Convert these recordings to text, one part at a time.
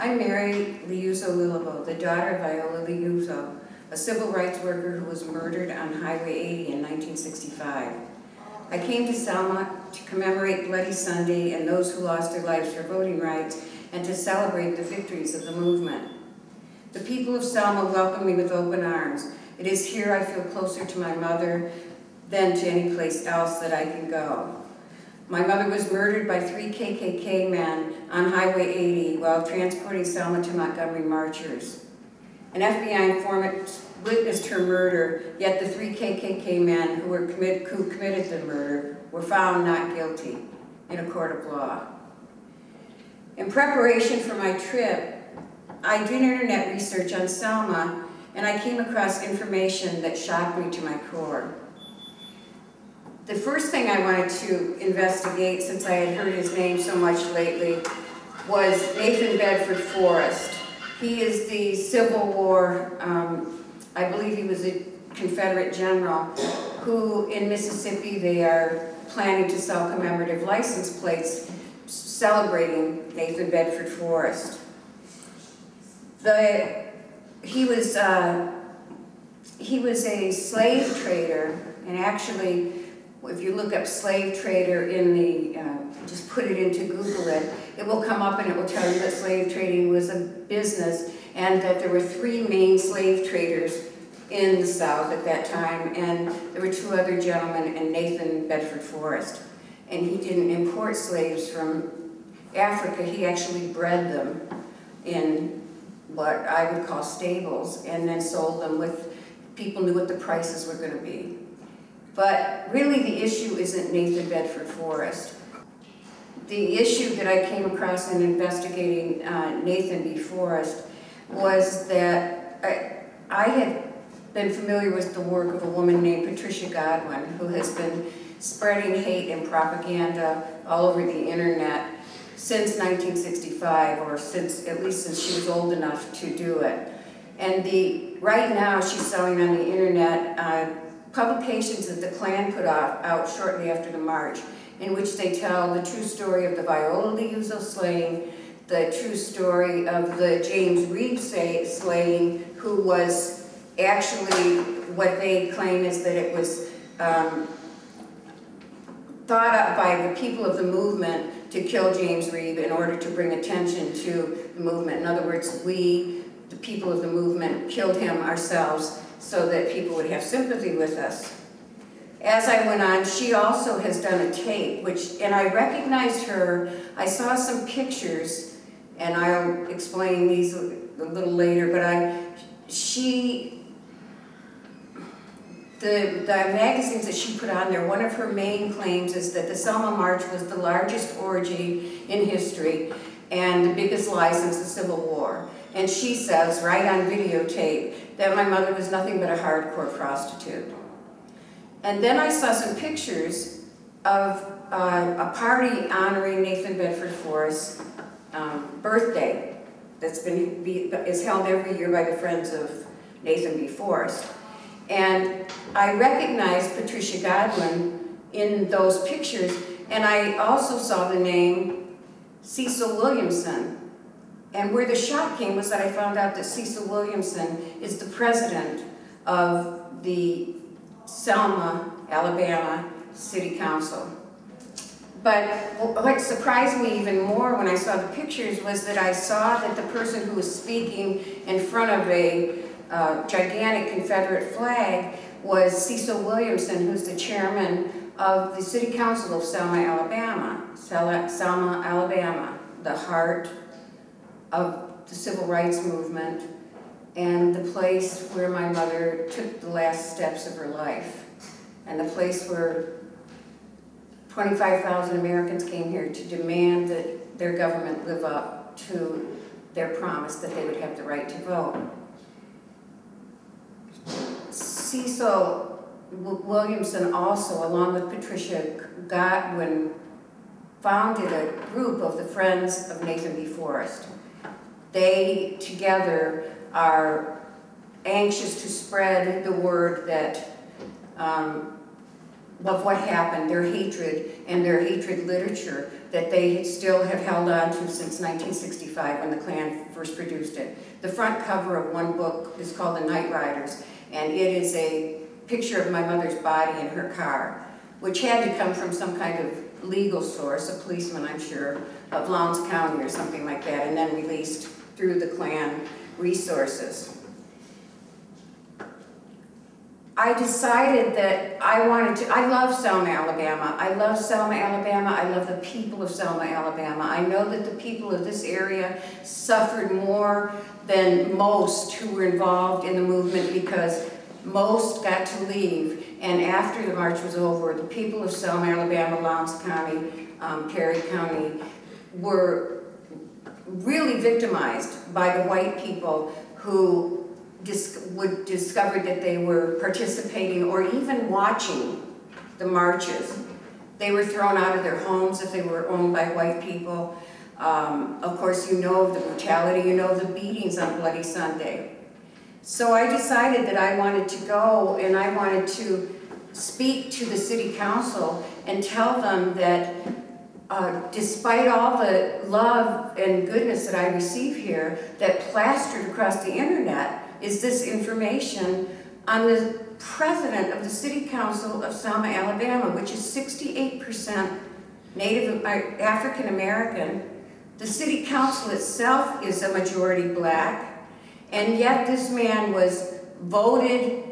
I married Liuzzo Lilleboe, the daughter of Viola Liuzzo, a civil rights worker who was murdered on Highway 80 in 1965. I came to Selma to commemorate Bloody Sunday and those who lost their lives for voting rights and to celebrate the victories of the movement. The people of Selma welcome me with open arms. It is here I feel closer to my mother than to any place else that I can go. My mother was murdered by 3 KKK men on Highway 80 while transporting Selma to Montgomery marchers. An FBI informant witnessed her murder, yet the 3 KKK men who committed the murder were found not guilty in a court of law. In preparation for my trip, I did internet research on Selma, and I came across information that shocked me to my core. The first thing I wanted to investigate, since I had heard his name so much lately, was Nathan Bedford Forrest. He is the Civil War, I believe he was a Confederate general, who in Mississippi they are planning to sell commemorative license plates celebrating Nathan Bedford Forrest. He was a slave trader, and actually, if you look up slave trader in the, just put it into Google it will come up and it will tell you that slave trading was a business and that there were 3 main slave traders in the South at that time, and there were 2 other gentlemen and Nathan Bedford Forrest. And he didn't import slaves from Africa, he actually bred them in what I would call stables and then sold them with, people knew what the prices were going to be. But really the issue isn't Nathan Bedford Forrest. The issue that I came across in investigating Nathan B. Forrest was that I had been familiar with the work of a woman named Patricia Godwin, who has been spreading hate and propaganda all over the internet since 1965, or at least since she was old enough to do it. And right now she's selling on the internet publications that the Klan put out shortly after the march, in which they tell the true story of the Viola Liuzzo slaying, the true story of the James Reeb slaying, who was actually, what they claim is that it was thought up by the people of the movement to kill James Reeb in order to bring attention to the movement. In other words, we, the people of the movement, killed him ourselves so that people would have sympathy with us. As I went on, she also has done a tape, and I recognized her. I saw some pictures, and I'll explain these a little later, but the magazines that she put on there, one of her main claims is that the Selma March was the largest orgy in history and the biggest lie since the Civil War. And she says, right on videotape, that my mother was nothing but a hardcore prostitute. And then I saw some pictures of a party honoring Nathan Bedford Forrest's birthday is held every year by the Friends of Nathan B. Forrest. And I recognized Patricia Godwin in those pictures, and I also saw the name Cecil Williamson. And where the shock came was that I found out that Cecil Williamson is the president of the Selma, Alabama City Council. But what surprised me even more when I saw the pictures was that I saw that the person who was speaking in front of a gigantic Confederate flag was Cecil Williamson, who's the chairman of the City Council of Selma, Alabama. Selma, Alabama, the heart of the civil rights movement and the place where my mother took the last steps of her life, and the place where 25,000 Americans came here to demand that their government live up to their promise that they would have the right to vote. Cecil Williamson also, along with Patricia Godwin, founded a group of the Friends of Nathan B. Forrest. They together are anxious to spread the word that of what happened, their hatred and their hatred literature that they still have held on to since 1965 when the Klan first produced it. The front cover of one book is called The Night Riders, and it is a picture of my mother's body in her car, which had to come from some kind of legal source, a policeman, I'm sure, of Lowndes County or something like that, and then released through the Klan resources. I decided that I wanted to, I love Selma, Alabama. I love Selma, Alabama. I love the people of Selma, Alabama. I know that the people of this area suffered more than most who were involved in the movement because most got to leave. And after the march was over, the people of Selma, Alabama, Lowndes County, Perry County were really victimized by the white people who discovered that they were participating or even watching the marches. They were thrown out of their homes if they were owned by white people. Of course, you know of the brutality, you know of the beatings on Bloody Sunday. So I decided that I wanted to go and I wanted to speak to the city council and tell them that despite all the love and goodness that I receive here, that plastered across the internet is this information on the president of the City Council of Selma, Alabama, which is 68% Native African American. The City Council itself is a majority black, and yet this man was voted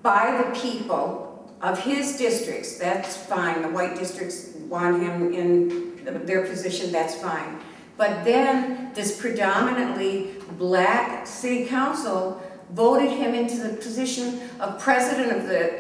by the people of his districts. That's fine. The white districts want him in their position, that's fine. But then this predominantly black city council voted him into the position of president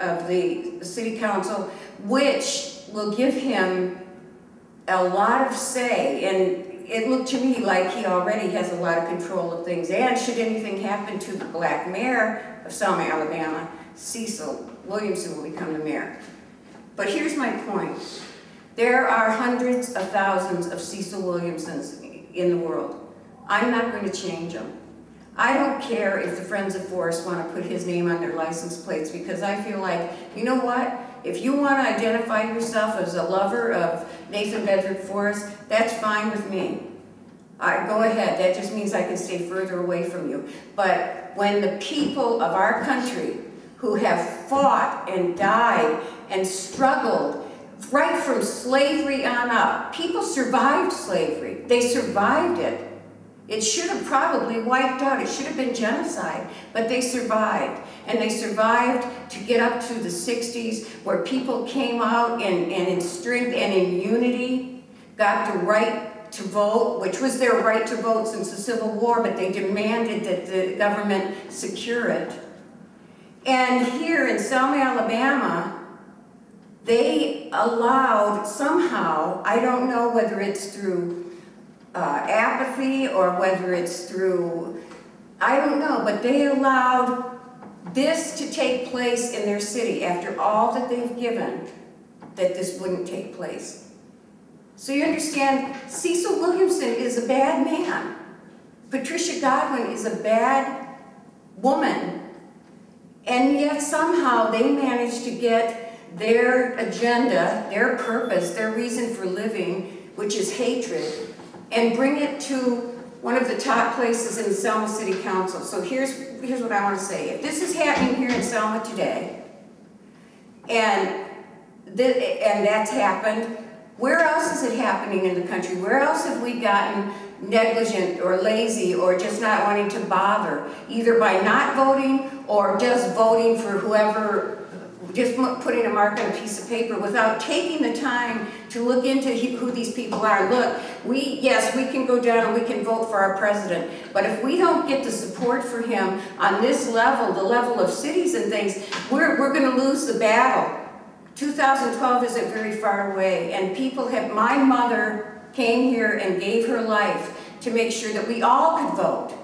of the city council, which will give him a lot of say. And it looked to me like he already has a lot of control of things. And should anything happen to the black mayor of Selma, Alabama, Cecil Williamson will become the mayor. But here's my point. There are hundreds of thousands of Cecil Williamsons in the world. I'm not going to change them. I don't care if the Friends of Forest want to put his name on their license plates, because I feel like, you know what? If you want to identify yourself as a lover of Nathan Bedford Forrest, that's fine with me. Go ahead. That just means I can stay further away from you. But when the people of our country who have fought and died and struggled right from slavery on up. People survived slavery. They survived it. It should have probably wiped out. It should have been genocide, but they survived. And they survived to get up to the 60s where people came out and in strength and in unity got the right to vote, which was their right to vote since the Civil War, but they demanded that the government secure it. And here in Selma, Alabama, they allowed somehow, I don't know whether it's through apathy or whether it's through, I don't know, but they allowed this to take place in their city after all that they've given, that this wouldn't take place. So you understand, Cecil Williamson is a bad man. Patricia Godwin is a bad woman. And yet somehow they managed to get their agenda, their purpose, their reason for living, which is hatred, and bring it to one of the top places in the Selma City Council. So here's what I want to say. If this is happening here in Selma today, and that's happened, where else is it happening in the country? Where else have we gotten negligent or lazy or just not wanting to bother, either by not voting or just voting for whoever, just putting a mark on a piece of paper without taking the time to look into who these people are. Look, yes, we can go down and we can vote for our president, but if we don't get the support for him on this level, the level of cities and things, we're going to lose the battle. 2012 isn't very far away, and people have, my mother came here and gave her life to make sure that we all could vote.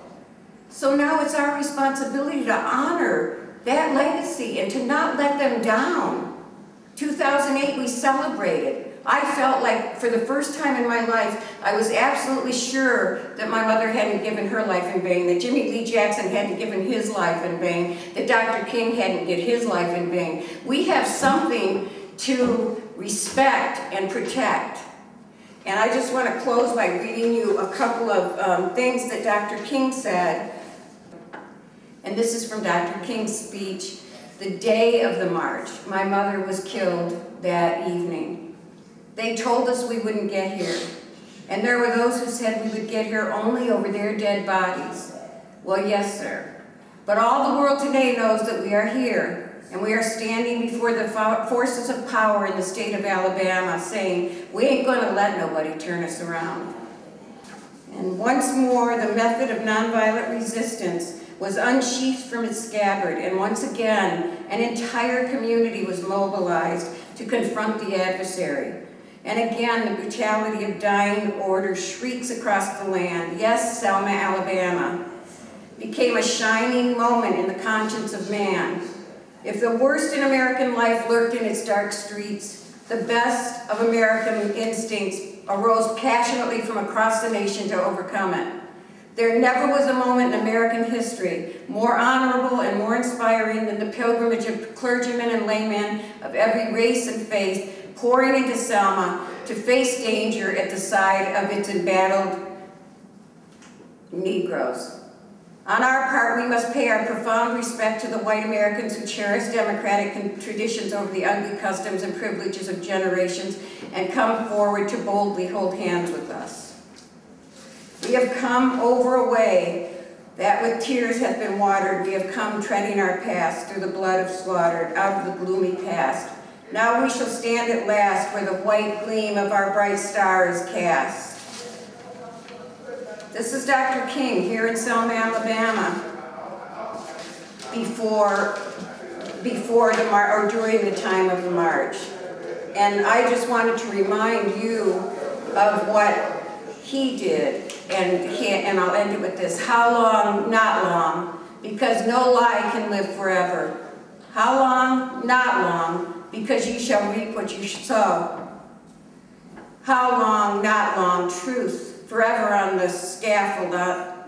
So now it's our responsibility to honor that legacy and to not let them down. 2008 we celebrated. I felt like for the first time in my life I was absolutely sure that my mother hadn't given her life in vain, that Jimmy Lee Jackson hadn't given his life in vain, that Dr. King hadn't given his life in vain. We have something to respect and protect. And I just want to close by reading you a couple of things that Dr. King said. And this is from Dr. King's speech, the day of the march. My mother was killed that evening. They told us we wouldn't get here. And there were those who said we would get here only over their dead bodies. Well, yes, sir. But all the world today knows that we are here. And we are standing before the forces of power in the state of Alabama saying, we ain't going to let nobody turn us around. And once more, the method of nonviolent resistance was unsheathed from its scabbard, and once again, an entire community was mobilized to confront the adversary. And again, the brutality of dying order shrieks across the land. Yes, Selma, Alabama became a shining moment in the conscience of man. If the worst in American life lurked in its dark streets, the best of American instincts arose passionately from across the nation to overcome it. There never was a moment in American history more honorable and more inspiring than the pilgrimage of clergymen and laymen of every race and faith pouring into Selma to face danger at the side of its embattled Negroes. On our part, we must pay our profound respect to the white Americans who cherish democratic traditions over the ugly customs and privileges of generations and come forward to boldly hold hands with us. We have come over a way that with tears hath been watered. We have come treading our paths through the blood of slaughtered, out of the gloomy past. Now we shall stand at last where the white gleam of our bright star is cast. This is Dr. King here in Selma, Alabama, before the march, or during the time of the march. And I just wanted to remind you of what he did, and I'll end it with this. How long? Not long, because no lie can live forever. How long? Not long, because you shall reap what you sow. How long? Not long. Truth forever on the scaffold,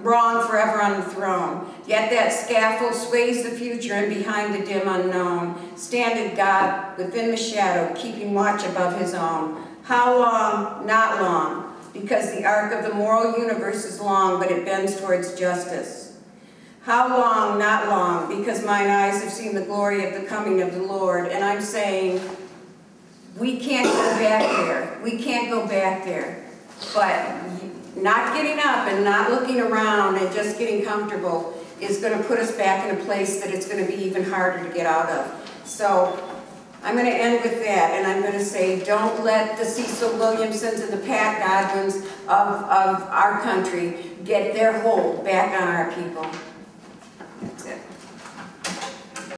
wrong forever on the throne. Yet that scaffold sways the future, and behind the dim unknown standeth God within the shadow, keeping watch above his own. How long? Not long, because the arc of the moral universe is long, but it bends towards justice. How long? Not long, because mine eyes have seen the glory of the coming of the Lord. And I'm saying, we can't go back there. We can't go back there. But not getting up and not looking around and just getting comfortable is going to put us back in a place that it's going to be even harder to get out of. So I'm going to end with that, and I'm going to say, don't let the Cecil Williamsons and the Pat Godwins of our country get their hold back on our people.